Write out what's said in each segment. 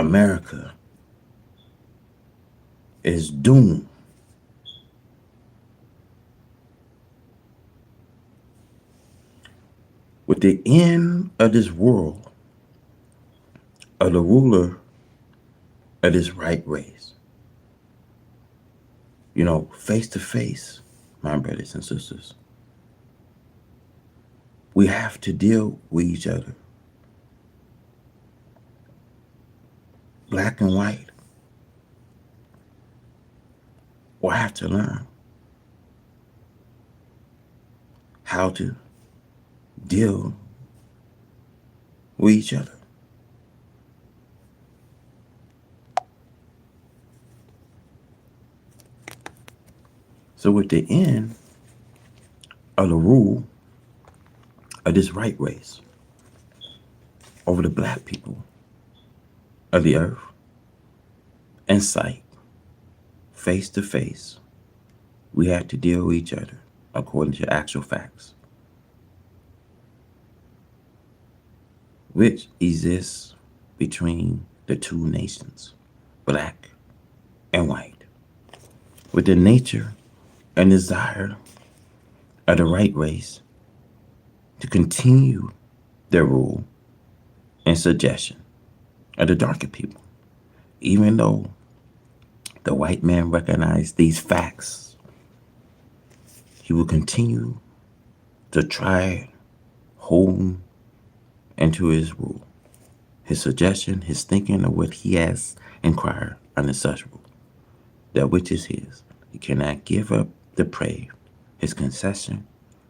America is doomed with the end of this world of the ruler of this right race. Face to face, my brothers and sisters, we have to deal with each other, black and white. We'll have to learn how to deal with each other. So, with the end of the rule of this right race over the black people of the earth, in sight, face to face, we have to deal with each other according to actual facts, which exists between the two nations, black and white, with the nature and desire of the right race to continue their rule and suggestion of the darker people. Even though the white man recognized these facts, he will continue to try hold into his rule, his suggestion, his thinking of what he has inquired under such rule, that which is his. He cannot give up the prey, his concession,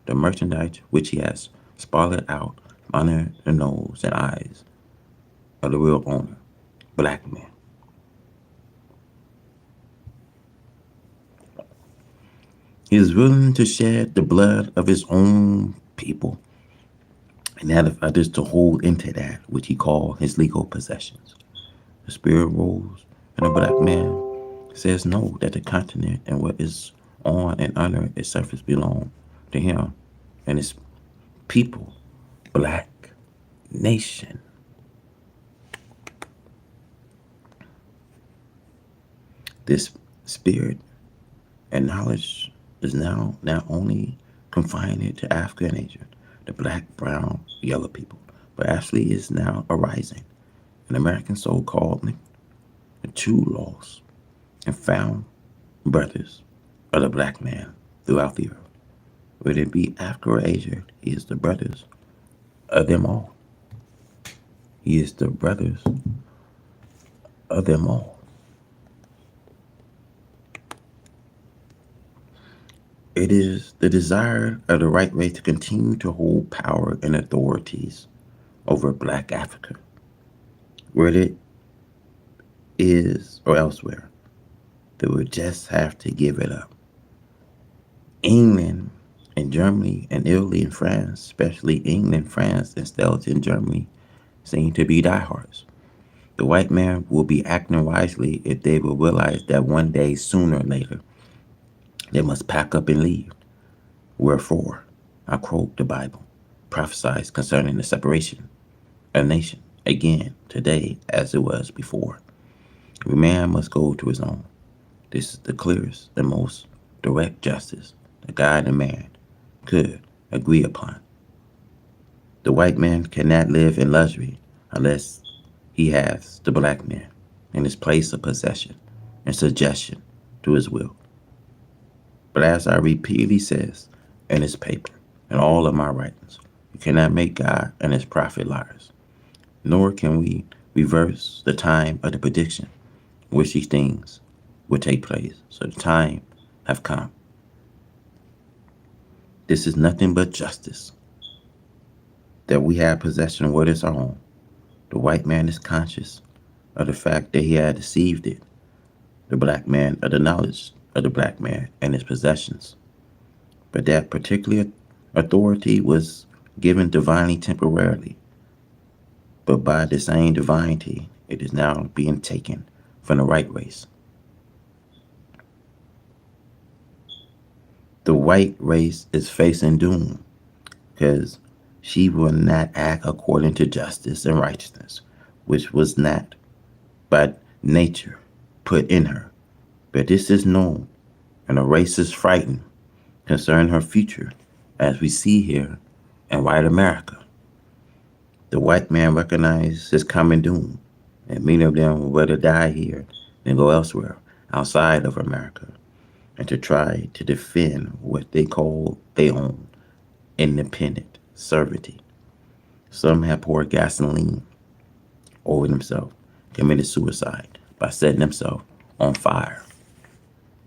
the merchandise which he has spotted out under the nose and eyes of the real owner, black man. He is willing to shed the blood of his own people and that of others to hold into that which he called his legal possessions. The spirit rose, and the black man says no, that the continent and what is on and under its surface belong to him and his people, black nation. This spirit and knowledge is now not only confined to Africa and Asia, the black, brown, yellow people, but actually is now arising in American so-called the true lost and found brothers of the black man throughout the earth. Whether it be Africa or Asia, he is the brothers of them all. He is the brothers of them all. It is the desire of the right race to continue to hold power and authorities over black Africa, where it is or elsewhere. They would just have to give it up. England and Germany and Italy and France, especially England, France, and still in Germany, seem to be diehards. The white man will be acting wisely if they will realize that one day, sooner or later, they must pack up and leave. Wherefore, I quote the Bible, prophesies concerning the separation of nation, again, today as it was before. Every man must go to his own. This is the clearest and most direct justice that God and man could agree upon. The white man cannot live in luxury unless he has the black man in his place of possession and suggestion to his will. But as I repeatedly says in this paper and all of my writings, you cannot make God and his prophet liars, nor can we reverse the time of the prediction which these things would take place. So the time have come. This is nothing but justice, that we have possession of what is our own. The white man is conscious of the fact that he had deceived it, the black man of the knowledge of the black man and his possessions. But that particular authority was given divinely temporarily. But by the same divinity, it is now being taken from the right race. The white race is facing doom because she will not act according to justice and righteousness, which was not by nature put in her. But this is known, and the race is frightened concerning her future, as we see here in white America. The white man recognized his coming doom, and many of them would rather die here than go elsewhere outside of America and to try to defend what they call their own independent sovereignty. Some have poured gasoline over themselves, committed suicide by setting themselves on fire.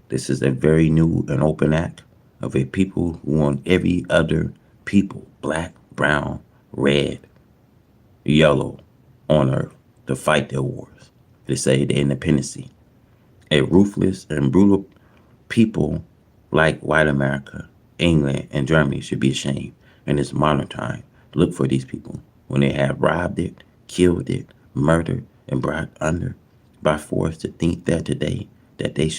This is a very new and open act of a people who want every other people, black, brown, red, yellow, on earth, to fight their wars, to say the independency. A ruthless and brutal people like white America, England, and Germany should be ashamed in this modern time to look for these people when they have robbed it, killed it, murdered, and brought under by force to think that today that they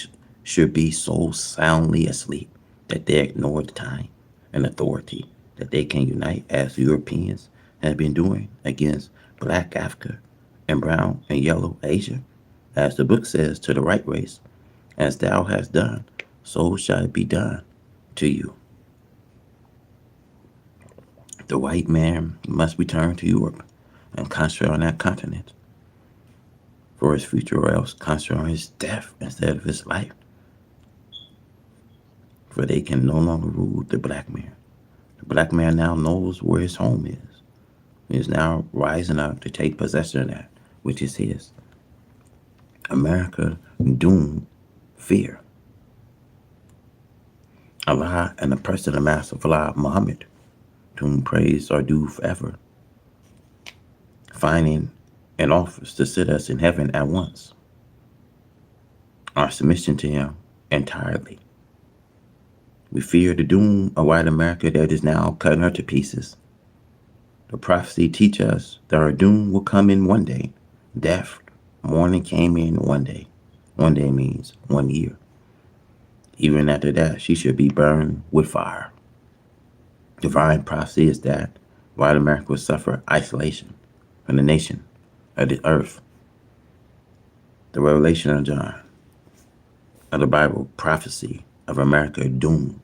should be so soundly asleep that they ignore the time and authority that they can unite as Europeans have been doing against black Africa and brown and yellow Asia. As the book says to the right race, as thou hast done, so shall it be done to you. The white man must return to Europe and concentrate on that continent for his future, or else concentrate on his death instead of his life. For they can no longer rule the black man. The black man now knows where his home is. He is now rising up to take possession of that which is his. America doomed fear. Allah and the person of Master of Allah, Muhammad, to whom praise are due forever, finding an office to sit us in heaven at once. Our submission to him entirely. We fear the doom of white America that is now cutting her to pieces. The prophecy teach us that our doom will come in one day. Death, mourning came in one day. One day means 1 year. Even after that, she should be burned with fire. Divine prophecy is that white America will suffer isolation from the nation of the earth. The revelation of John, of the Bible, prophecy of America doom.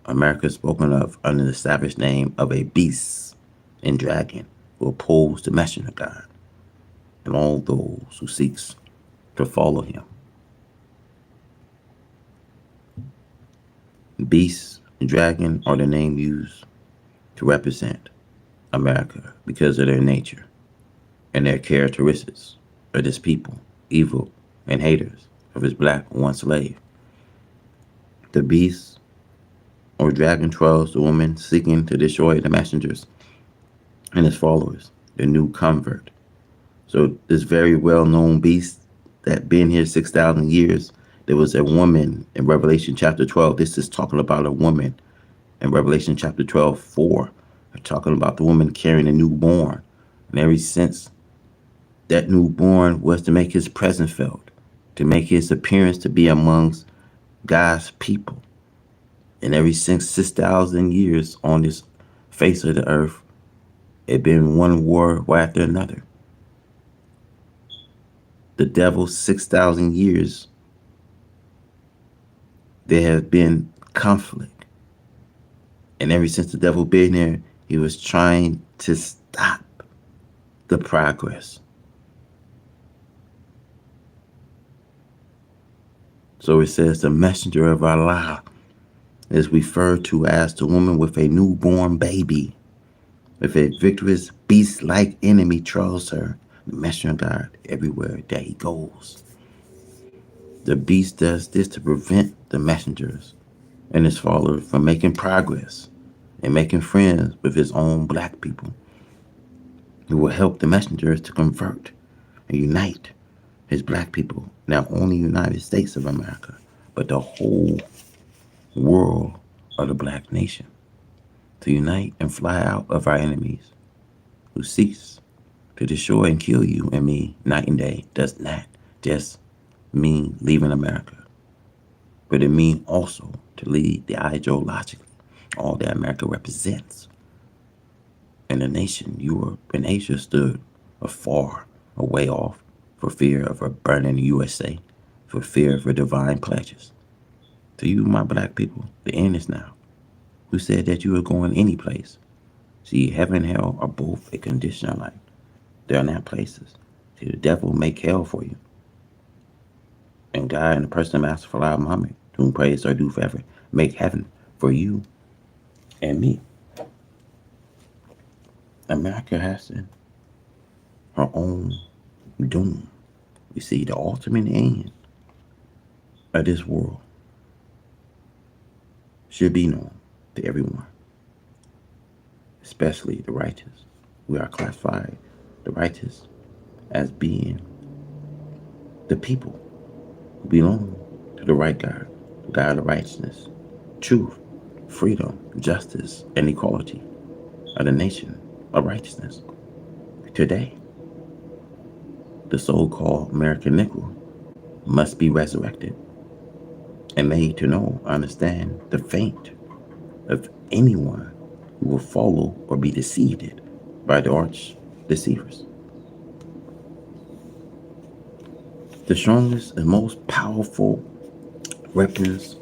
America is spoken of under the savage name of a beast and dragon who oppose the messenger of God and all those who seeks to follow him. Beast and dragon are the name used to represent America because of their nature and their characteristics of this people, evil and haters of his black one slave. The beast or dragon trolls the woman seeking to destroy the messengers and his followers, the new convert. So this very well-known beast that been here 6,000 years, there was a woman in Revelation chapter 12. This is talking about a woman in Revelation chapter 12, 4. They're talking about the woman carrying a newborn. And ever since that newborn was to make his presence felt, to make his appearance to be amongst God's people. And ever since 6,000 years on this face of the earth, it been one war after another. The devil, 6,000 years, there has been conflict. And ever since the devil been there, he was trying to stop the progress. So it says the messenger of Allah is referred to as the woman with a newborn baby. If a victorious beast-like enemy trails her, the messenger of God everywhere that he goes. The beast does this to prevent the messengers and his followers from making progress and making friends with his own black people. It will help the messengers to convert and unite his black people, not only United States of America, but the whole world of the black nation, to unite and fly out of our enemies who cease to destroy and kill you and me night and day. Does not just mean leaving America, but it means also to lead the ideologically all that America represents. And the nation, Europe and Asia, stood afar, away off for fear of a burning USA, for fear of her divine pledges. To you, my black people, the end is now. Who said that you were going any place? See, heaven and hell are both a condition of life. They are not places. See, the devil make hell for you. And God and the person of Master Falah Muhammad, to whom praise are due forever, make heaven for you and me. America has her own doom. We see the ultimate end of this world should be known to everyone, especially the righteous. We are classified, the righteous, as being the people who belong to the right God, the God of righteousness, truth, freedom, justice, and equality of the nation of righteousness. Today, the so-called American Negro must be resurrected and made to know, understand the fate of anyone who will follow or be deceived by the arch deceivers. The strongest and most powerful weapons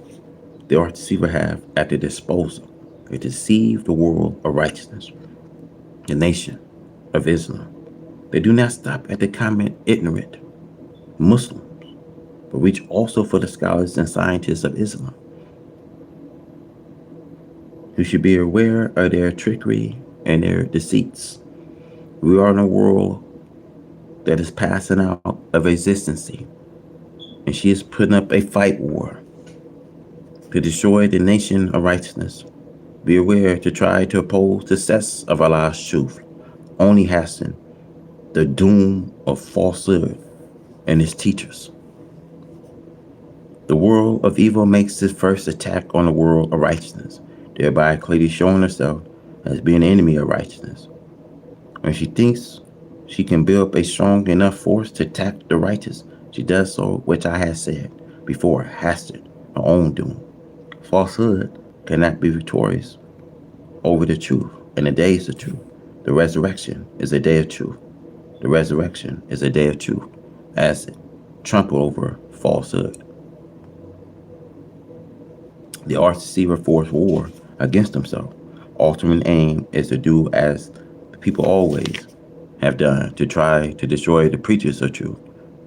the arch deceiver have at their disposal is to deceive the world of righteousness, the nation of Islam. They do not stop at the common ignorant Muslims, but reach also for the scholars and scientists of Islam, who should be aware of their trickery and their deceits. We are in a world that is passing out of existency, and she is putting up a fight war to destroy the nation of righteousness. Be aware to try to oppose the success of Allah's truth, only hasten the doom of falsehood and its teachers. The world of evil makes its first attack on the world of righteousness, thereby clearly showing herself as being an enemy of righteousness. When she thinks she can build up a strong enough force to attack the righteous, she does so, which I have said before, hasten her own doom. Falsehood cannot be victorious over the truth, and the day is the truth. The resurrection is a day of truth. The resurrection is a day of truth, as it trample over falsehood. The arch deceiver forced war against himself. Ultimate aim is to do as the people always have done, to try to destroy the preachers of truth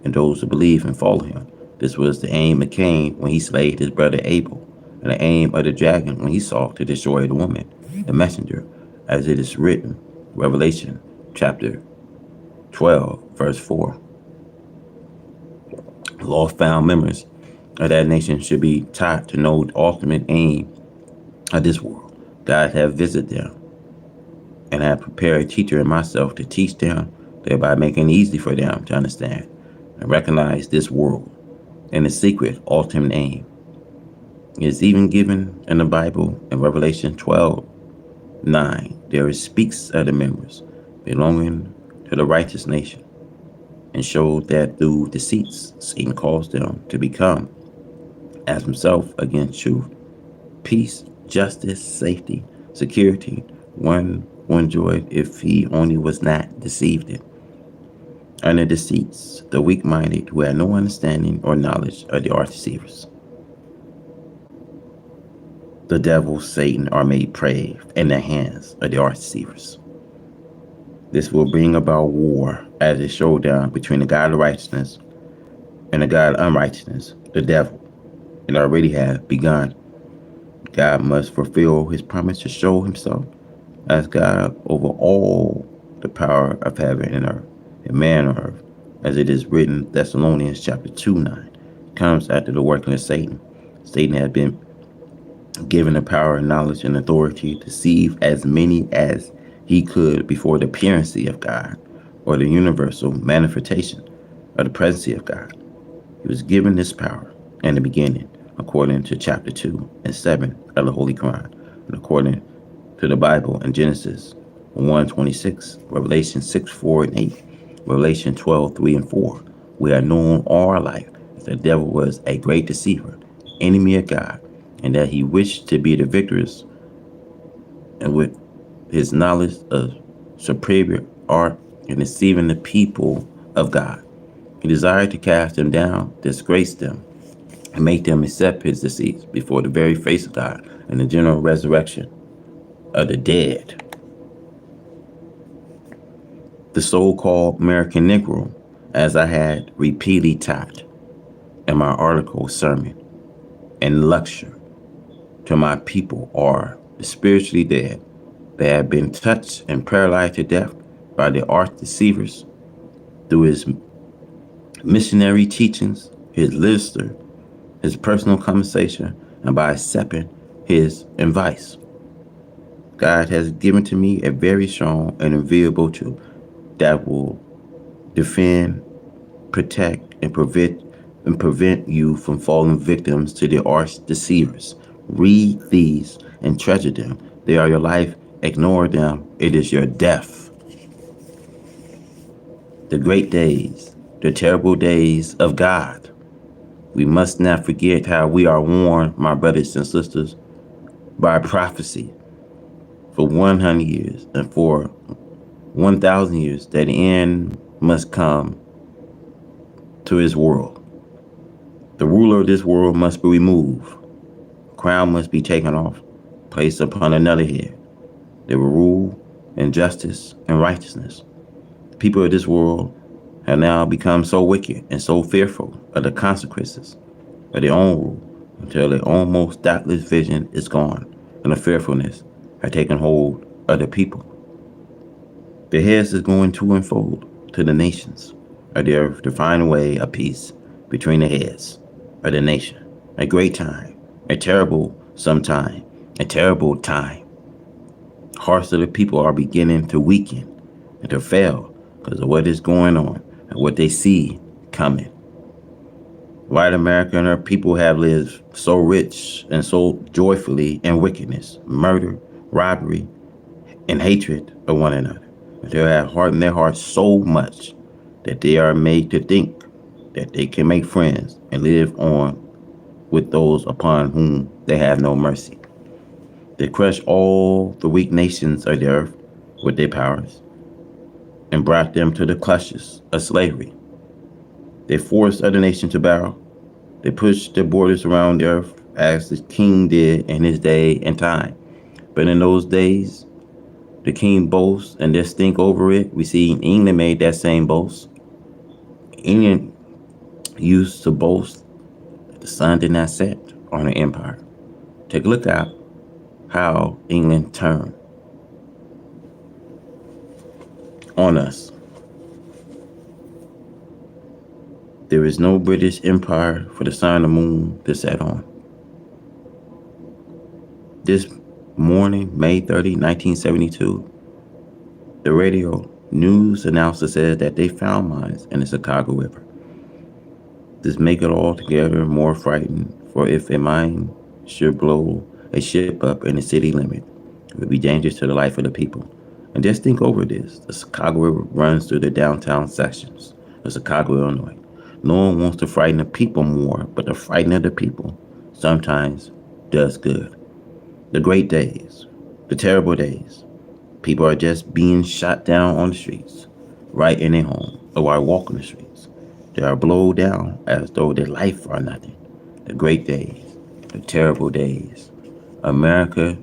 and those who believe and follow him. This was the aim of Cain when he slayed his brother Abel, and the aim of the dragon when he sought to destroy the woman, the messenger, as it is written, Revelation chapter 12, verse 4. Lost found members of that nation should be taught to know the ultimate aim of this world. God have visited them and have prepared a teacher and myself to teach them, thereby making it easy for them to understand and recognize this world and the secret ultimate aim. It is even given in the Bible in Revelation 12:9. There it speaks of the members belonging to the righteous nation and showed that through deceits, Satan caused them to become as himself against truth, peace, justice, safety, security, one enjoyed if he only was not deceived in. Under deceits, the weak-minded who had no understanding or knowledge of the arch deceivers. The devil, Satan, are made prey in the hands of the arch deceivers. This will bring about war as a showdown between the God of righteousness and the God of unrighteousness, the devil. It already has begun. God must fulfill his promise to show himself as God over all the power of heaven and earth, and man on earth, as it is written, Thessalonians chapter 2:9, comes after the working of Satan. Satan has been given the power and knowledge and authority to deceive as many as he could before the appearance of God, or the universal manifestation of the presence of God. He was given this power in the beginning, according to chapter 2 and 7 of the Holy Quran, and according to the Bible in Genesis 1:26, Revelation 6:4 and 8, Revelation 12:3 and 4. We are known all our life that the devil was a great deceiver, enemy of God, and that he wished to be the victorious, and with his knowledge of superior art in deceiving the people of God. He desired to cast them down, disgrace them, and make them accept his decease before the very face of God and the general resurrection of the dead. The so-called American Negro, as I had repeatedly taught in my article, sermon, and lecture to my people, are the spiritually dead. They have been touched and paralyzed to death by the arch deceivers through his missionary teachings, his literature, his personal conversation, and by accepting his advice. God has given to me a very strong and inviolable truth that will defend, protect, and prevent you from falling victims to the arch deceivers. Read these and treasure them. They are your life. Ignore them. It is your death. The great days, the terrible days of God. We must not forget how we are warned, my brothers and sisters, by prophecy for 100 years and for 1,000 years that the end must come to his world. The ruler of this world must be removed. Crown must be taken off, placed upon another head. They will rule in justice and righteousness. The people of this world have now become so wicked and so fearful of the consequences of their own rule until their almost doubtless vision is gone and the fearfulness has taken hold of the people. The heads is going to unfold to the nations of the earth to find a way of peace between the heads of the nation. A great time, a terrible sometime, a terrible time. Hearts of the people are beginning to weaken and to fail because of what is going on and what they see coming. White America and her people have lived so rich and so joyfully in wickedness, murder, robbery, and hatred of one another. They have hardened their hearts so much that they are made to think that they can make friends and live on with those upon whom they have no mercy. They crushed all the weak nations of the earth with their powers and brought them to the clutches of slavery. They forced other nations to bow. They pushed their borders around the earth as the king did in his day and time. But in those days, the king boasts and they stink over it. We see England made that same boast. England used to boast that the sun did not set on an empire. Take a look at how England turned on us. There is no British empire for the sun and the moon to set on. This morning, May 30, 1972, the radio news announcer said that they found mines in the Chicago River. This make it altogether more frightening, for if a mine should blow a ship up in the city limit, it would be dangerous to the life of the people. And just think over this. The Chicago River runs through the downtown sections of Chicago, Illinois. No one wants to frighten the people more, but the frightening of the people sometimes does good. The great days, the terrible days. People are just being shot down on the streets, right in their home, or while walking the streets. They are blown down as though their life are nothing. The great days, the terrible days. America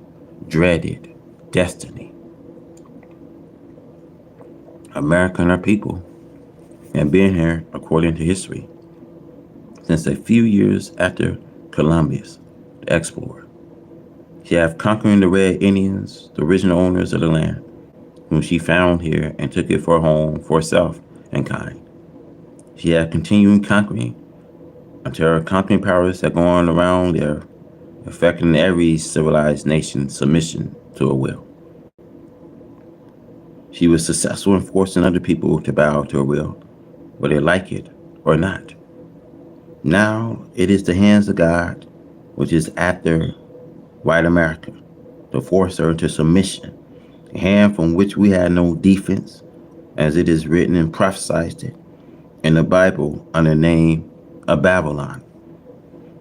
dreaded destiny. America and our people have been here, according to history, since a few years after Columbus, the explorer. She have conquering the Red Indians, the original owners of the land, whom she found here and took it for a home for herself and kind. She had continuing conquering until her conquering powers had gone around there, affecting every civilized nation's submission to her will. She was successful in forcing other people to bow to her will, whether they like it or not. Now it is the hands of God, which is after white America, to force her into submission, a hand from which we had no defense, as it is written and prophesied in the Bible under the name of Babylon.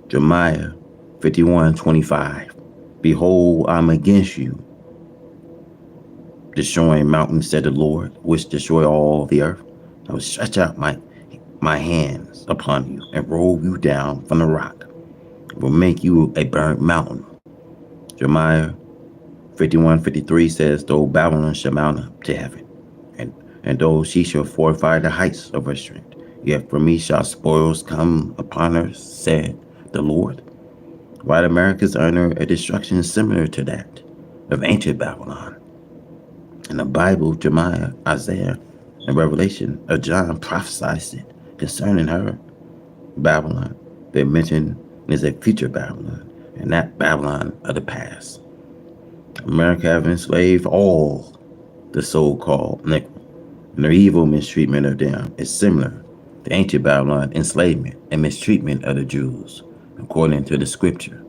Jeremiah 51:25. Behold, I'm against you, destroying mountains, said the Lord, which destroy all the earth. I will stretch out my my hands upon you and roll you down from the rock. Will make you a burnt mountain. Jeremiah 51:53 says, though Babylon shall mount up to heaven, and, and though she shall fortify the heights of her strength, yet for me shall spoils come upon her, said the Lord. White America's under a destruction similar to that of ancient Babylon. In the Bible, Jeremiah, Isaiah, and Revelation of John prophesied it concerning her. Babylon, they mention, is a future Babylon, and that Babylon of the past. America have enslaved all the so-called Negro, and their evil mistreatment of them is similar to ancient Babylon enslavement and mistreatment of the Jews, according to the scripture.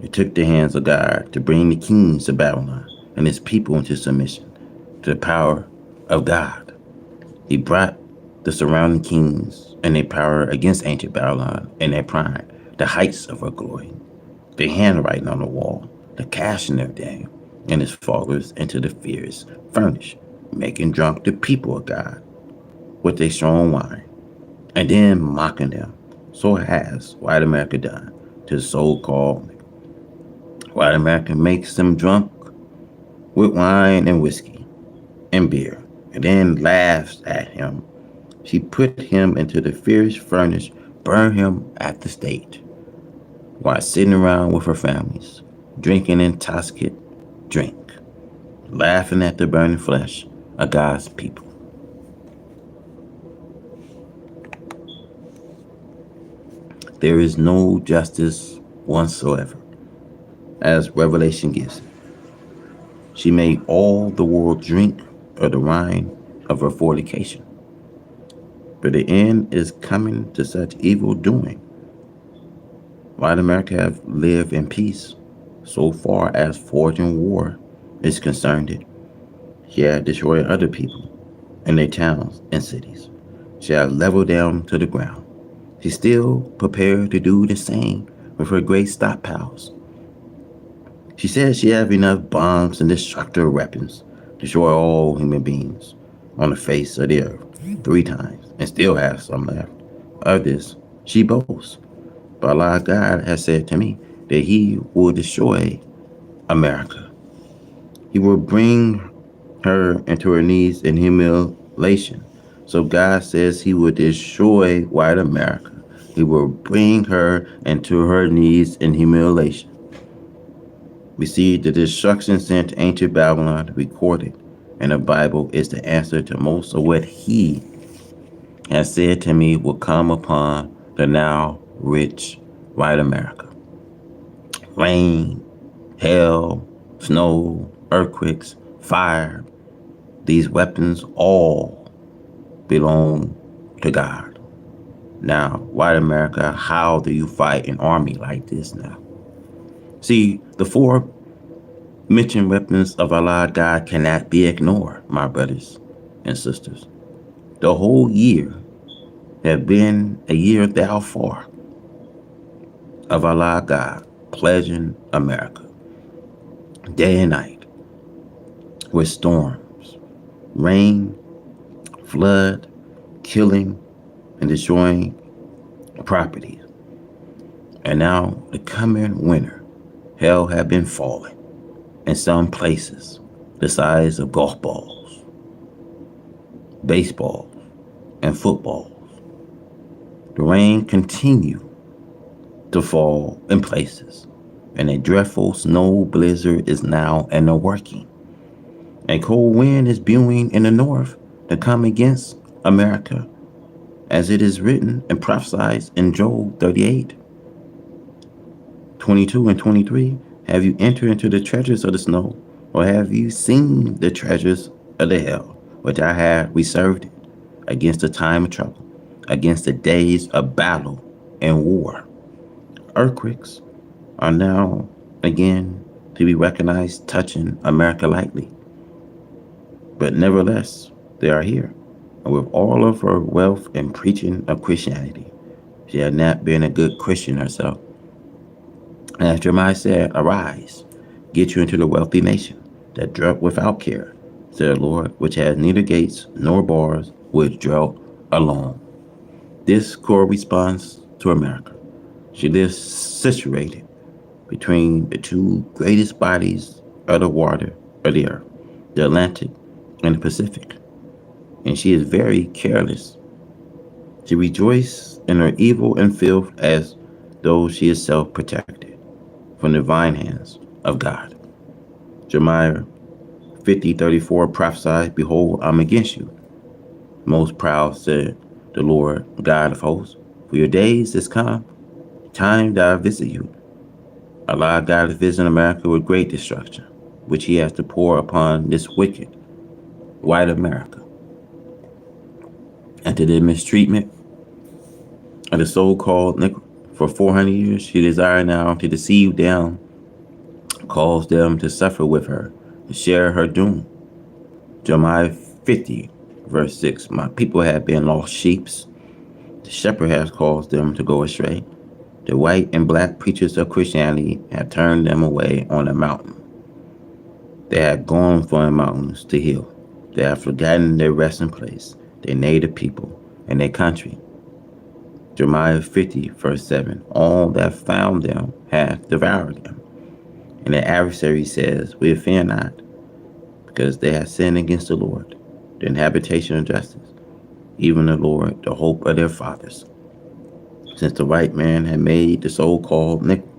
It took the hands of God to bring the kings of Babylon and his people into submission to the power of God. He brought the surrounding kings and their power against ancient Babylon and their pride, the heights of her glory, the handwriting on the wall, the casting of Daniel and his followers into the fierce furnace, making drunk the people of God with their strong wine, and then mocking them. So has white America done to the so-called white America makes them drunk with wine and whiskey and beer, and then laughs at him. She put him into the fierce furnace, burned him at the stake, while sitting around with her families, drinking intoxicant drink, laughing at the burning flesh of God's people. There is no justice whatsoever, as Revelation gives it. She made all the world drink of the wine of her fornication. But the end is coming to such evil doing. White America have lived in peace so far as forging war is concerned. She had destroyed other people in their towns and cities. She had leveled them to the ground. She's still prepared to do the same with her great stockpiles. She says she has enough bombs and destructive weapons to destroy all human beings on the face of the earth 3 times and still has some left. Of this, she boasts. But Allah God has said to me that He will destroy America. He will bring her into her knees in humiliation. So God says He will destroy white America. He will bring her into her knees in humiliation. We see the destruction sent to ancient Babylon recorded in the Bible is the answer to most of what He has said to me will come upon the now rich white America. Rain, hail, snow, earthquakes, fire, these weapons all belong to God. Now, white America, how do you fight an army like this now? See, the 4 mentioned weapons of Allah God cannot be ignored, my brothers and sisters. The whole year have been a year thou far of Allah God pledging America day and night with storms, rain, flood, killing, and destroying property. And now the coming winter, hell have been falling in some places the size of golf balls, baseballs, and footballs. The rain continue to fall in places, and a dreadful snow blizzard is now in the working. A cold wind is blowing in the north to come against America, as it is written and prophesied in Joel 38:22 and 23. Have you entered into the treasures of the snow, or have you seen the treasures of the hell, which I have reserved against the time of trouble, against the days of battle and war? Earthquakes are now again to be recognized touching America lightly. But nevertheless, they are here. And with all of her wealth and preaching of Christianity, she had not been a good Christian herself. And as Jeremiah said, arise, get you into the wealthy nation that dwelt without care, said the Lord, which has neither gates nor bars, which dwelt alone. This corresponds to America. She lives situated between the two greatest bodies of the water of the earth, the Atlantic and the Pacific. And she is very careless. She rejoices in her evil and filth as though she is self protected from the divine hands of God. Jeremiah 50:34 prophesied, Behold, I'm against you. Most proud said the Lord God of hosts, for your days is come, time that I visit you. Allah God is visiting America with great destruction, which he has to pour upon this wicked white America. After the mistreatment of the so-called Negro for 400 years, she desires now to deceive them, cause them to suffer with her, to share her doom. Jeremiah 50, verse 6, My people have been lost sheep. The shepherd has caused them to go astray. The white and black preachers of Christianity have turned them away on a mountain. They have gone from the mountains to hill. They have forgotten their resting place, their native people, and their country. Jeremiah 50, verse 7, All that found them hath devoured them. And the adversary says, We fear not, because they have sinned against the Lord, the habitation of justice, even the Lord, the hope of their fathers. Since the white man had made the so-called Negro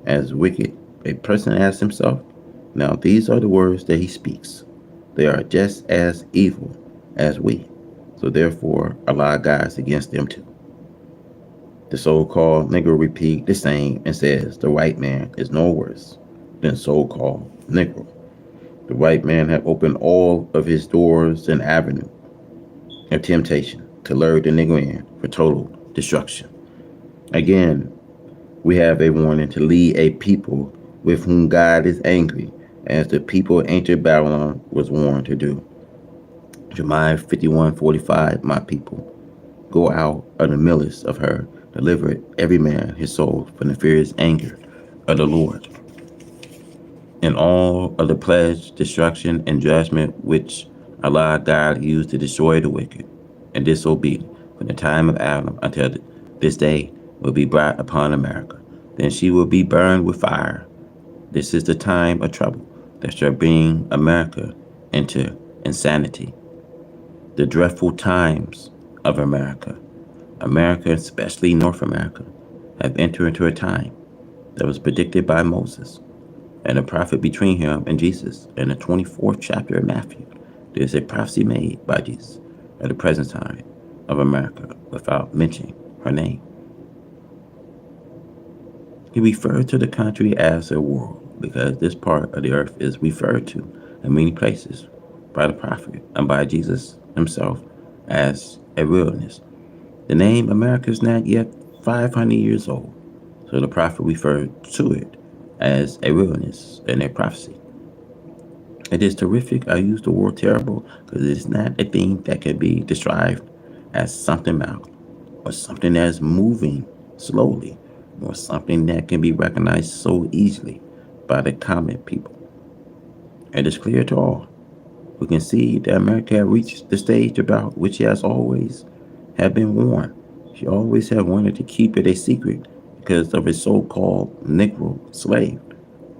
as wicked, a person asks himself, Now these are the words that he speaks. They are just as evil as we. So therefore, Allah guides against them too. The so-called Negro repeat the same and says the white man is no worse than so-called Negro. The white man had opened all of his doors and avenue of temptation to lure the Negro in for total destruction. Again, we have a warning to lead a people with whom God is angry, as the people of ancient Babylon was warned to do. Jeremiah 51:45, My people, go out of the midst of her, deliver every man his soul from the fierce anger of the Lord. And all of the pledge, destruction, and judgment which Allah God used to destroy the wicked and disobedient from the time of Adam until this day will be brought upon America. Then she will be burned with fire. This is the time of trouble that shall bring America into insanity. The dreadful times of America. America, especially North America, have entered into a time that was predicted by Moses and a prophet between him and Jesus in the 24th chapter of Matthew. There is a prophecy made by Jesus at the present time of America without mentioning her name. He referred to the country as a world because this part of the earth is referred to in many places by the prophet and by Jesus himself as a wilderness. The name America is not yet 500 years old, so the prophet referred to it as a wilderness in a prophecy. It is terrific. I use the word terrible because it's not a thing that can be described as something out or something that's moving slowly or something that can be recognized so easily by the common people. It is clear to all. We can see that America had reached the stage about which she has always have been warned. She always had wanted to keep it a secret because of his so-called Negro slave.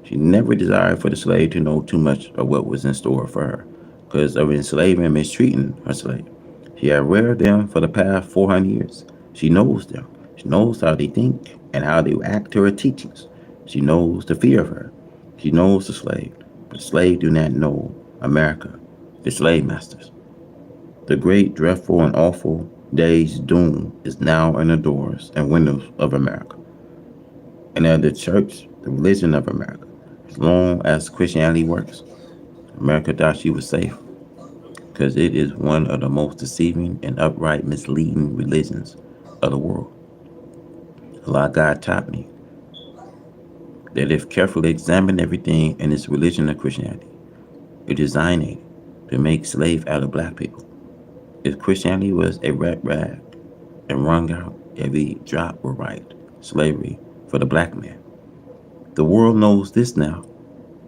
She never desired for the slave to know too much of what was in store for her because of enslaving and mistreating her slave. She had reared them for the past 400 years. She knows them. She knows how they think and how they act to her teachings. She knows the fear of her. She knows the slave. But the slave do not know America, the slave masters. The great, dreadful, and awful day's doom is now in the doors and windows of America. And at the church, the religion of America, as long as Christianity works, America thought she was safe because it is one of the most deceiving and upright misleading religions of the world. Allah God taught me that if carefully examined everything in this religion of Christianity, it designed it to make slaves out of black people. If Christianity was a rat rag and wrung out every drop were right, slavery for the black man. The world knows this now,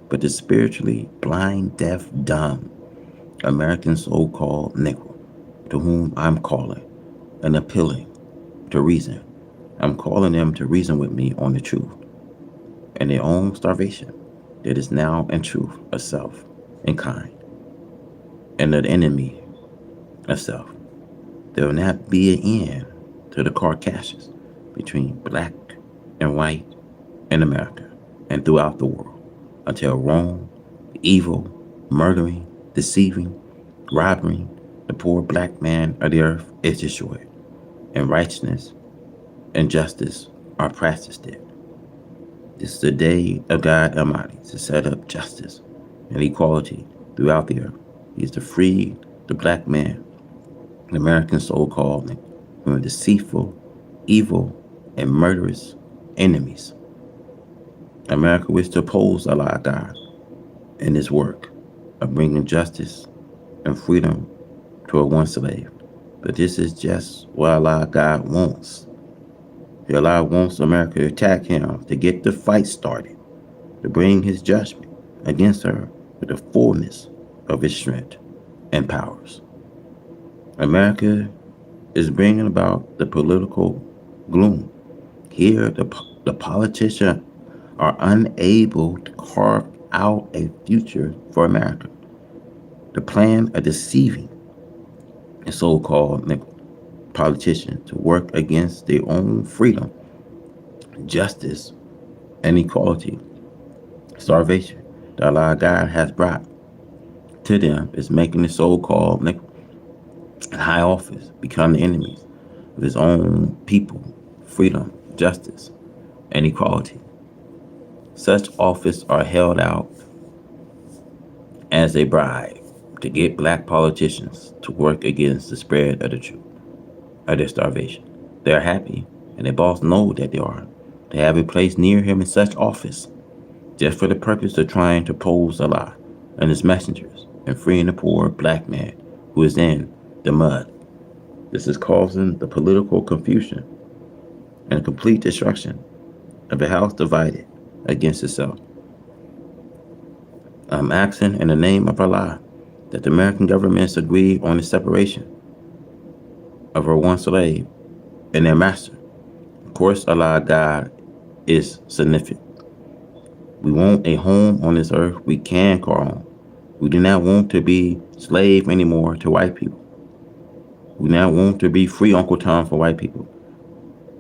but the spiritually blind, deaf, dumb American so-called Negro, to whom I'm calling and appealing, to reason. I'm calling them to reason with me on the truth and their own starvation that is now in truth of self and kind and the enemy of self. There will not be an end to the carcasses between black and white in America and throughout the world until wrong, evil, murdering, deceiving, robbing the poor black man of the earth is destroyed, and righteousness and justice are practiced there. This is the day of God Almighty to set up justice and equality throughout the earth. He is to free the black man, the American so called, from deceitful, evil, and murderous enemies. America wishes to oppose Allah God in His work of bringing justice and freedom to a one slave. But this is just what Allah God wants. Allah wants America to attack him to get the fight started, to bring his judgment against her with the fullness of his strength and powers. America is bringing about the political gloom. Here, the politicians are unable to carve out a future for America. The plan of deceiving a so-called politicians to work against their own freedom, justice, and equality, starvation that Allah God has brought to them is making the so-called high office become the enemies of his own people, freedom, justice, and equality. Such office are held out as a bribe to get black politicians to work against the spread of the truth, of their starvation. They are happy, and their boss knows that they are, to have a place near him in such office, just for the purpose of trying to pose Allah and his messengers and freeing the poor black man who is in the mud. This is causing the political confusion and complete destruction of a house divided against itself. I'm asking in the name of Allah that the American governments agree on the separation of her one slave and their master. Of course, Allah God is significant. We want a home on this earth we can call home. We do not want to be slave anymore to white people. We do not want to be free Uncle Tom for white people.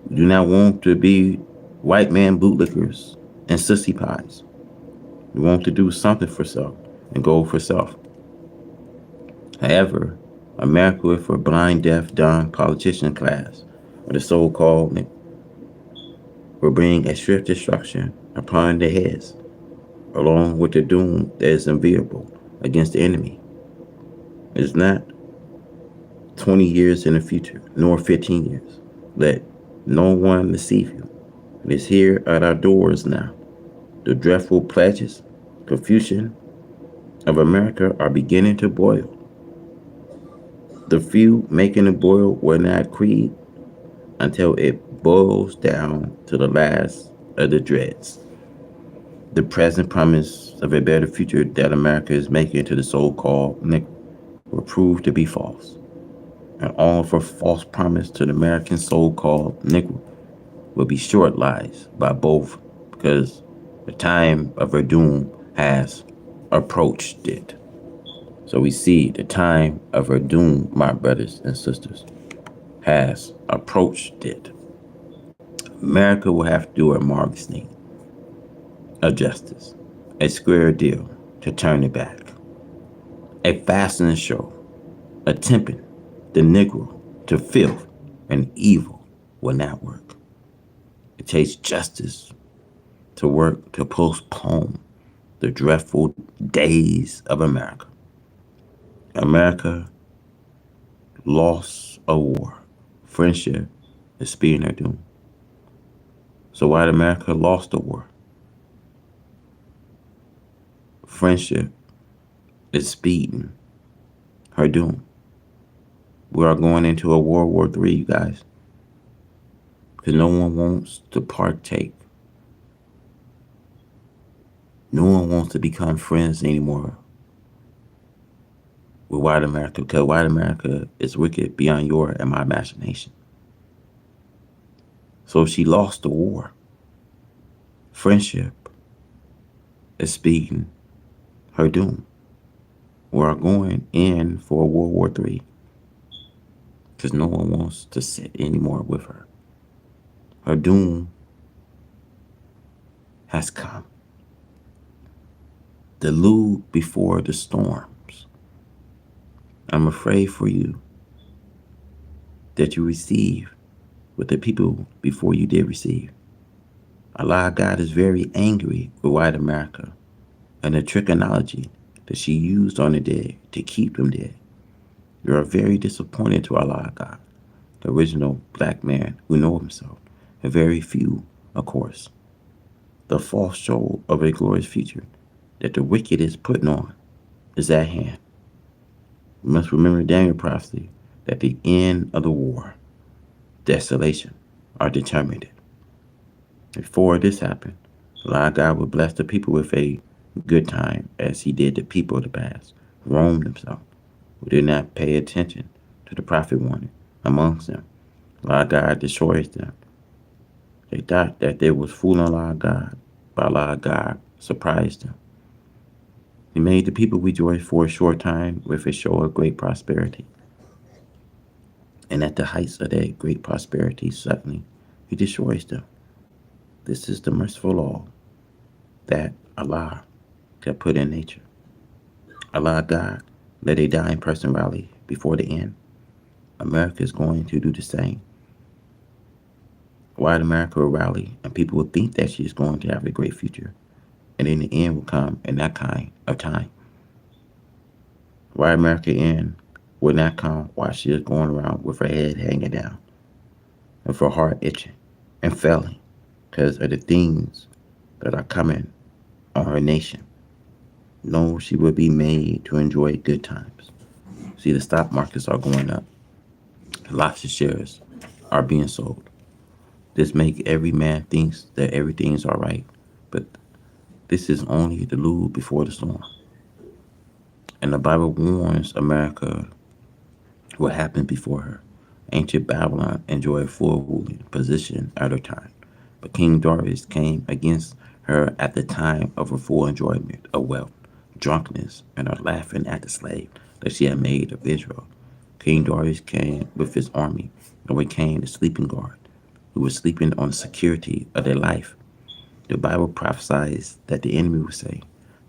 We do not want to be white man bootlickers and sissy pies. We want to do something for self and go for self. However, America with a blind, deaf, dumb politician class, or the so-called, will bring a swift destruction upon their heads, along with the doom that is inevitable against the enemy. It is not 20 years in the future, nor 15 years. Let no one deceive you. It is here at our doors now. The dreadful pledges, confusion of America are beginning to boil. The few making the boil will not creed until it boils down to the last of the dregs. The present promise of a better future that America is making to the so-called Negro will prove to be false. And all of her false promise to the American so-called Negro will be short lies by both, because the time of her doom has approached it. So we see the time of her doom, my brothers and sisters, has approached it. America will have to do a marvelous thing of justice, a square deal to turn it back, a fastening show, attempting the Negro to filth and evil will not work. It takes justice to work to postpone the dreadful days of America. America lost a war. Friendship is speeding her doom. So while America lost the war, friendship is speeding her doom. We are going into a World War III, you guys, because no one wants to partake. No one wants to become friends anymore with white America, because white America is wicked beyond your and my imagination. So she lost the war. Friendship is speeding her doom. We are going in for World War III because no one wants to sit anymore with her. Her doom has come. The deluge before the storms. I'm afraid for you that you receive with the people before you did receive. Allah God is very angry with white America and the trickology that she used on the dead to keep them dead. You are very disappointed to Allah God, the original black man who know himself, and very few, of course. The false show of a glorious future that the wicked is putting on is at hand. We must remember Daniel prophecy that the end of the war, desolation, are determined. Before this happened, Allah God would bless the people with a good time as he did the people of the past, Rome themselves, who did not pay attention to the prophet warning amongst them. Allah God destroys them. They thought that they was fooling Allah God, but Allah God surprised them. He made the people rejoice for a short time with a show of great prosperity. And at the heights of that great prosperity, suddenly he destroys them. This is the merciful law that Allah got put in nature. Allah God let a dying person rally before the end. America is going to do the same. White America will rally, and people will think that she is going to have a great future. And in the end will come in that kind of time. White America end will not come while she is going around with her head hanging down and her heart itching and failing because of the things that are coming on her nation. No, she will be made to enjoy good times. See, the stock markets are going up. Lots of shares are being sold. This make every man thinks that everything is all right, but this is only the deluge before the storm. And the Bible warns America what happened before her. Ancient Babylon enjoyed full ruling position at her time, but King Darius came against her at the time of her full enjoyment of wealth, drunkenness, and her laughing at the slave that she had made of Israel. King Darius came with his army and became the sleeping guard, who was sleeping on the security of their life. The Bible prophesies that the enemy will say,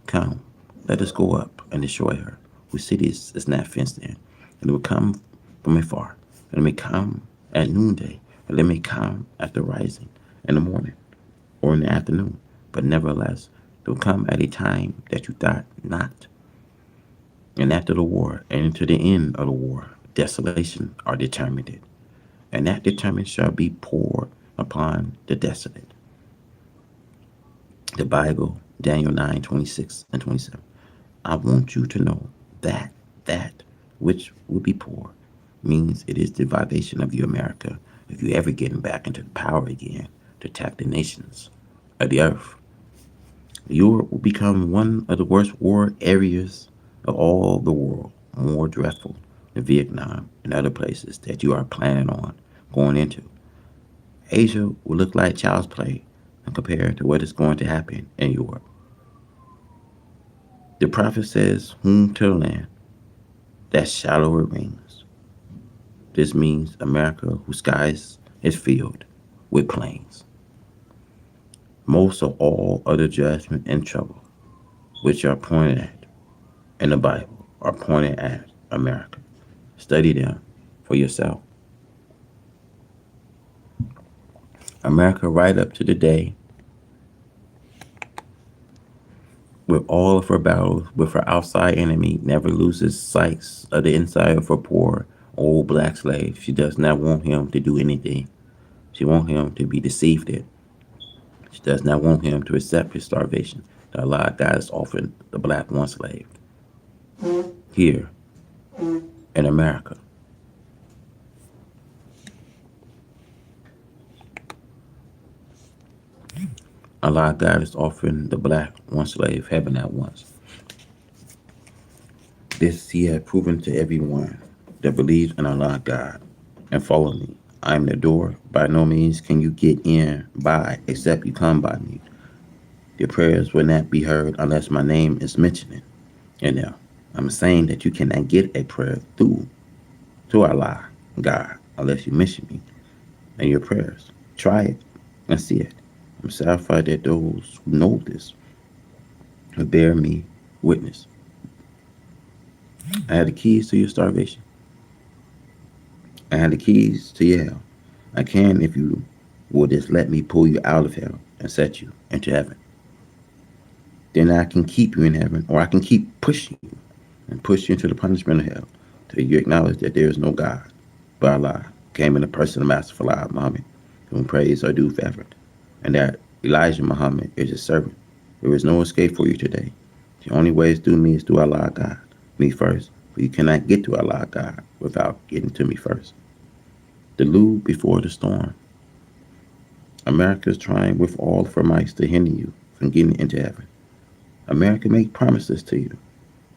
"Come, let us go up and destroy her, whose cities is not fenced in." And it will come from afar, and it may come at noonday, and it may come at the rising in the morning or in the afternoon. But nevertheless, it will come at a time that you thought not. And after the war, and into the end of the war, desolation are determined. And that determined shall be poured upon the desolate. The Bible, Daniel 9:26 and 27. I want you to know that which will be poor means it is the vibration of you, America, if you ever getting back into power again to attack the nations of the earth. Europe will become one of the worst war areas of all the world, more dreadful than Vietnam and other places that you are planning on going into. Asia will look like child's play compared to what is going to happen in Europe. The prophet says, whom to the land that shallower rings. This means America, whose skies is filled with plains. Most of all other judgment and trouble, which are pointed at in the Bible, are pointed at America. Study them for yourself. America, right up to the day, with all of her battles with her outside enemy, never loses sight of the inside of her poor old black slave. She does not want him to do anything. She wants him to be deceived. She does not want him to accept his starvation. The Allah God is offering the black one slave here in America. Allah God is offering the black one slave heaven at once. This he had proven to everyone that believes in Allah God and follow me. I'm the door. By no means can you get in by except you come by me. Your prayers will not be heard unless my name is mentioned. And now, I'm saying that you cannot get a prayer through to Allah, God, unless you mention me in your prayers. Try it and see it. I'm satisfied that those who know this will bear me witness. I have the keys to your starvation. I have the keys to your hell. I can if you will just let me pull you out of hell and set you into heaven. Then I can keep you in heaven, or I can keep pushing you and push you into the punishment of hell till you acknowledge that there is no God but Allah, came in the person of Master Falah Muhammad, whom praise are due forever, and that Elijah Muhammad is his servant. There is no escape for you today. The only way is through me is through Allah God, me first, for you cannot get to Allah God without getting to me first. The deluge before the storm. America is trying with all of her might to hinder you from getting into heaven. America makes promises to you,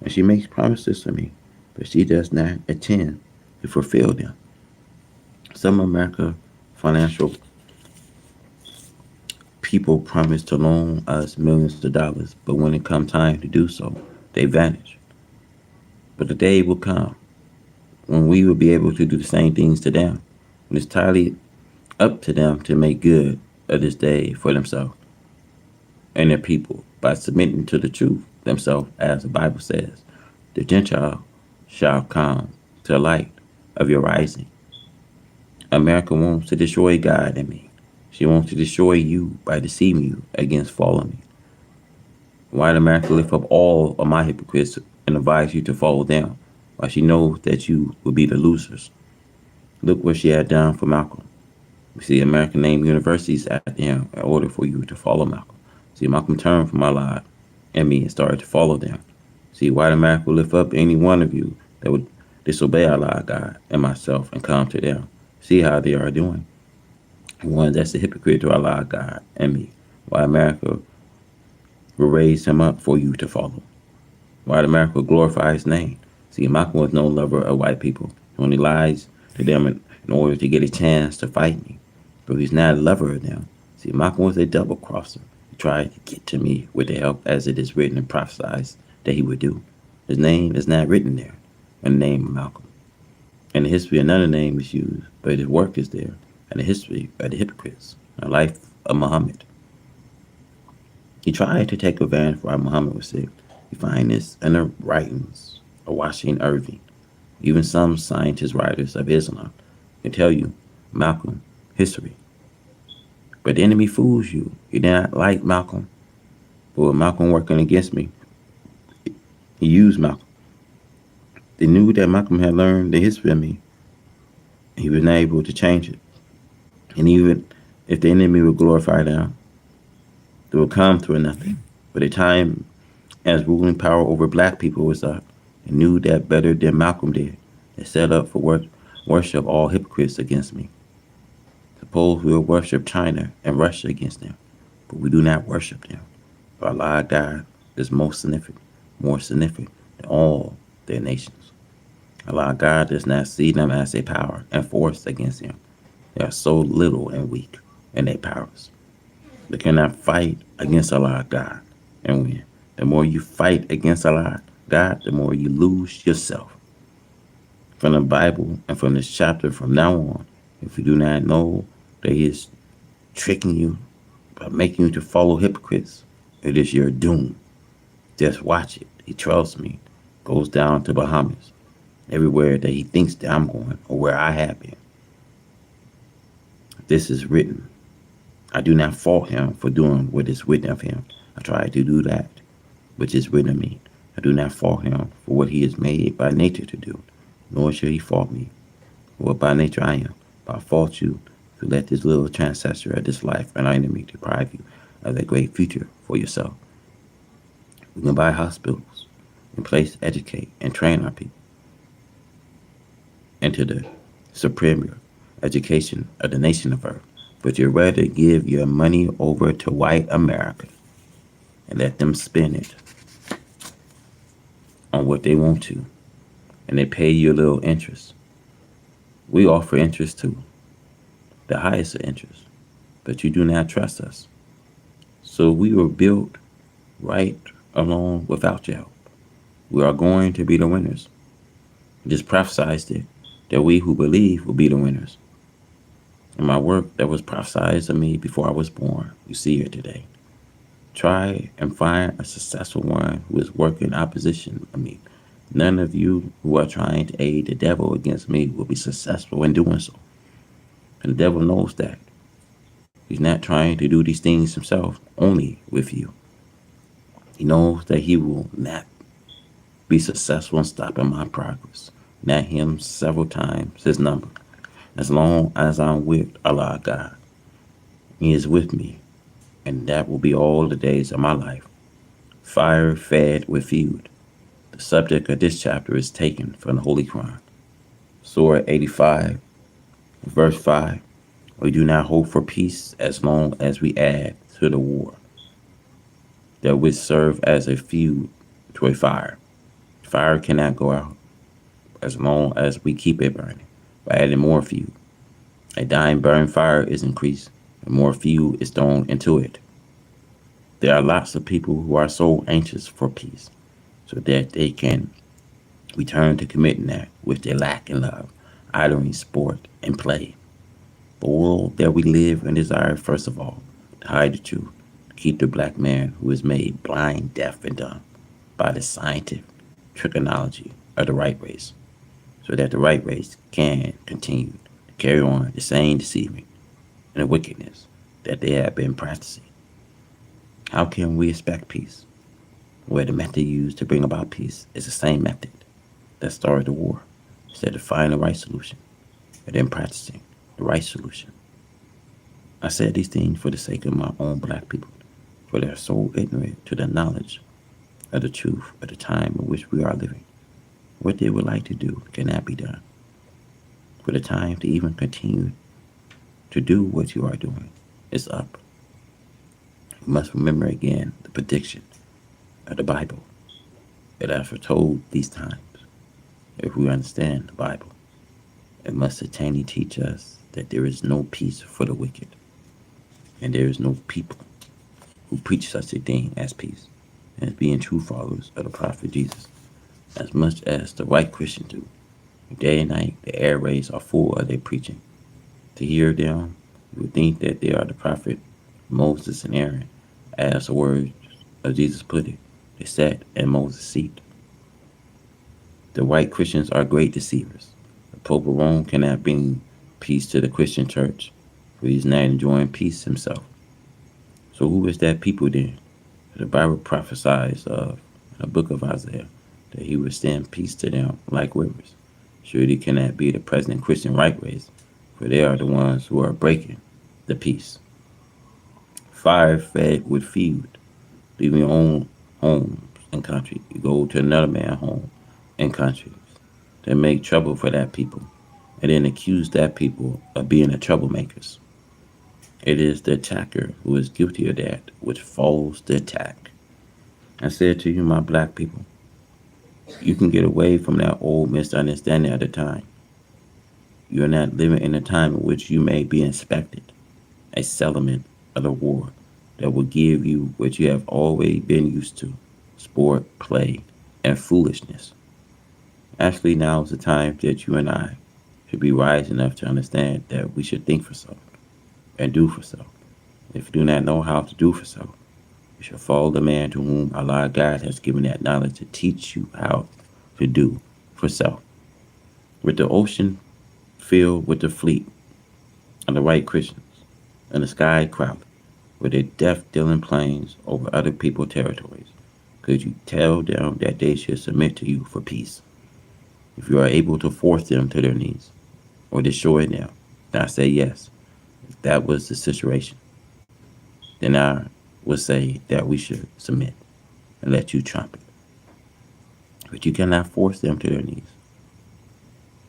and she makes promises to me, but she does not intend to fulfill them. Some America financial people promise to loan us millions of dollars, but when it comes time to do so, they vanish. But the day will come when we will be able to do the same things to them. And it's entirely up to them to make good of this day for themselves and their people by submitting to the truth themselves, as the Bible says. The Gentile shall come to the light of your rising. America wants to destroy God and me. She wants to destroy you by deceiving you against following me. Why did America lift up all of my hypocrites and advise you to follow them? Why she knows that you will be the losers. Look what she had done for Malcolm. We see America named universities after him in order for you to follow Malcolm. See, Malcolm turned from Allah and me and started to follow them. See, why did America lift up any one of you that would disobey Allah, God, and myself and come to them? See how they are doing. One that's a hypocrite to Allah, God, and me. Why America will raise him up for you to follow. Why America will glorify his name. See, Malcolm was no lover of white people. He only lies to them in order to get a chance to fight me. But he's not a lover of them. See, Malcolm was a double crosser. He tried to get to me with the help as it is written and prophesied that he would do. His name is not written there in the name of Malcolm. In the history, another name is used, but his work is there. And the history of the hypocrites, the life of Muhammad. He tried to take advantage while Muhammad was sick. You find this in the writings of Washington Irving. Even some scientist writers of Islam can tell you Malcolm history. But the enemy fools you. He did not like Malcolm. But with Malcolm working against me, he used Malcolm. They knew that Malcolm had learned the history of me. He was not able to change it. And even if the enemy would glorify them, they would come through nothing. But the time as ruling power over black people was up, and knew that better than Malcolm did. They set up for worship all hypocrites against me. Suppose we will worship China and Russia against them, but we do not worship them. For Allah God is most significant, more significant than all their nations. Allah God does not see them as a power and force against him. They are so little and weak in their powers. They cannot fight against Allah God and win. The more you fight against Allah God, the more you lose yourself. From the Bible and from this chapter from now on, if you do not know that he is tricking you by making you to follow hypocrites, it is your doom. Just watch it. He trusts me. Goes down to Bahamas. Everywhere that he thinks that I'm going or where I have been. This is written. I do not fault him for doing what is written of him. I try to do that which is written of me. I do not fault him for what he is made by nature to do, nor shall he fault me for what by nature I am. But I fault you to let this little transgressor of this life and enemy deprive you of a great future for yourself. We can buy hospitals and place to educate and train our people into the superior education of the nation of earth. But you'd rather give your money over to white America and let them spend it on what they want to, and they pay you a little interest. We offer interest too. the highest of interests, but you do not trust us. So we were built right along without your help. We are going to be the winners. Just prophesied it that we who believe will be the winners. In my work that was prophesied to me before I was born, you see it today. Try and find a successful one who is working opposition of me. None of you who are trying to aid the devil against me will be successful in doing so. And the devil knows that. He's not trying to do these things himself, only with you. He knows that he will not be successful in stopping my progress. Not him several times his number. As long as I'm with Allah God, He is with me, and that will be all the days of my life. Fire fed with food. The subject of this chapter is taken from the Holy Quran. Surah 85, verse 5. We do not hope for peace as long as we add to the war that would serve as a fuel to a fire. Fire cannot go out as long as we keep it burning by adding more fuel. A dying burn fire is increased and more fuel is thrown into it. There are lots of people who are so anxious for peace so that they can return to committing that which they lack in love, idling, sport, and play. The world that we live and desire, first of all, to hide the truth, to keep the black man who is made blind, deaf, and dumb by the scientific trigonology of the right race, so that the right race can continue to carry on the same deceiving and the wickedness that they have been practicing. How can we expect peace where the method used to bring about peace is the same method that started the war, instead of finding the right solution and then practicing the right solution? I said these things for the sake of my own black people, for they are so ignorant to the knowledge of the truth of the time in which we are living. What they would like to do cannot be done. For the time to even continue to do what you are doing is up. You must remember again the prediction of the Bible that I foretold these times. If we understand the Bible, it must certainly teach us that there is no peace for the wicked, and there is no people who preach such a thing as peace, as being true followers of the prophet Jesus, as much as the white Christians do. Day and night, the airways are full of their preaching. To hear them, you would think that they are the prophet Moses and Aaron, as the words of Jesus put it. They sat in Moses' seat. The white Christians are great deceivers. The Pope of Rome cannot bring peace to the Christian church, for he is not enjoying peace himself. So who is that people then? The Bible prophesies of in the book of Isaiah that he would send peace to them like rivers. Surely cannot be the present Christian right race, for they are the ones who are breaking the peace. Fire fed with food, leaving your own homes and country. You go to another man's home and countries that make trouble for that people, and then accuse that people of being the troublemakers. It is the attacker who is guilty of that which follows the attack. I said to you, my black people, you can get away from that old misunderstanding at the time. You are not living in a time in which you may be inspected, a settlement of the war that will give you what you have always been used to: sport, play, and foolishness. Actually, now is the time that you and I should be wise enough to understand that we should think for self and do for self. If you do not know how to do for self, you shall follow the man to whom Allah God has given that knowledge to teach you how to do for self. With the ocean filled with the fleet of the white Christians, and the sky crowded with their death-dealing planes over other people's territories, could you tell them that they should submit to you for peace? If you are able to force them to their knees or destroy them, then I say yes. If that was the situation, then I would say that we should submit and let you trumpet. But you cannot force them to their knees.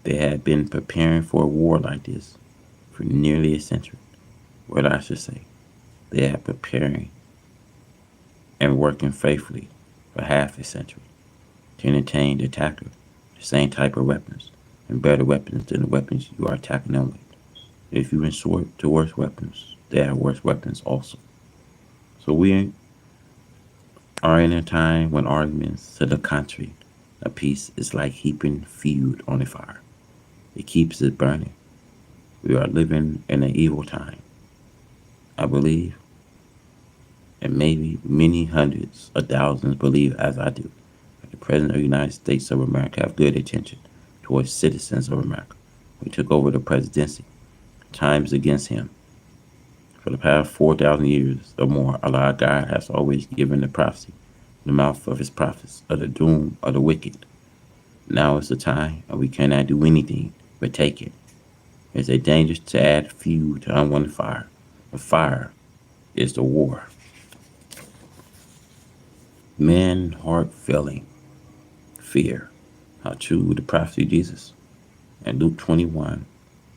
They had been preparing for a war like this for nearly a century. What I should say, they have preparing and working faithfully for half a century to entertain the attacker the same type of weapons and better weapons than the weapons you are attacking them with. If you resort to worse weapons, there are worse weapons also. So we are in a time when arguments to the contrary, a peace is like heaping fuel on a fire. It keeps it burning. We are living in an evil time. I believe, and maybe many hundreds of thousands believe as I do, that the President of the United States of America have good intention towards citizens of America. We took over the presidency. Times against him. For the past 4,000 years or more, Allah God has always given the prophecy in the mouth of his prophets of the doom of the wicked. Now is the time, and we cannot do anything but take it. It's a danger to add fuel to unwanted fire. The fire is the war. Men heart failing, fear. How true the prophecy of Jesus in Luke 21,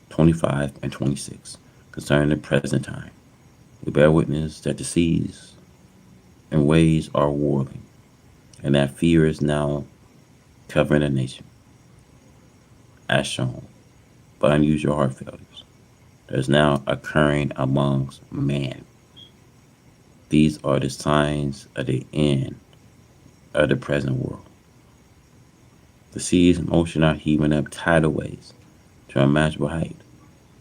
25, and 26 concerning the present time. We bear witness that the seas and waves are whirling, and that fear is now covering the nation, as shown by unusual heart failures that is now occurring amongst man. These are the signs of the end of the present world. The seas and ocean are heaving up tidal waves to an unimaginable height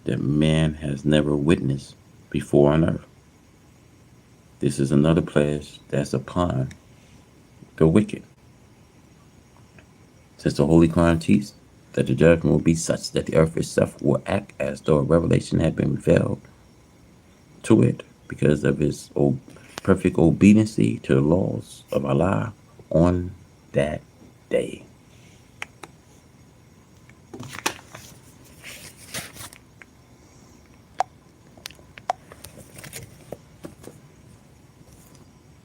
that man has never witnessed before on earth. This is another pledge that's upon the wicked. Since the Holy Quran teaches that the judgment will be such that the earth itself will act as though a revelation had been revealed to it because of its perfect obedience to the laws of Allah on that day.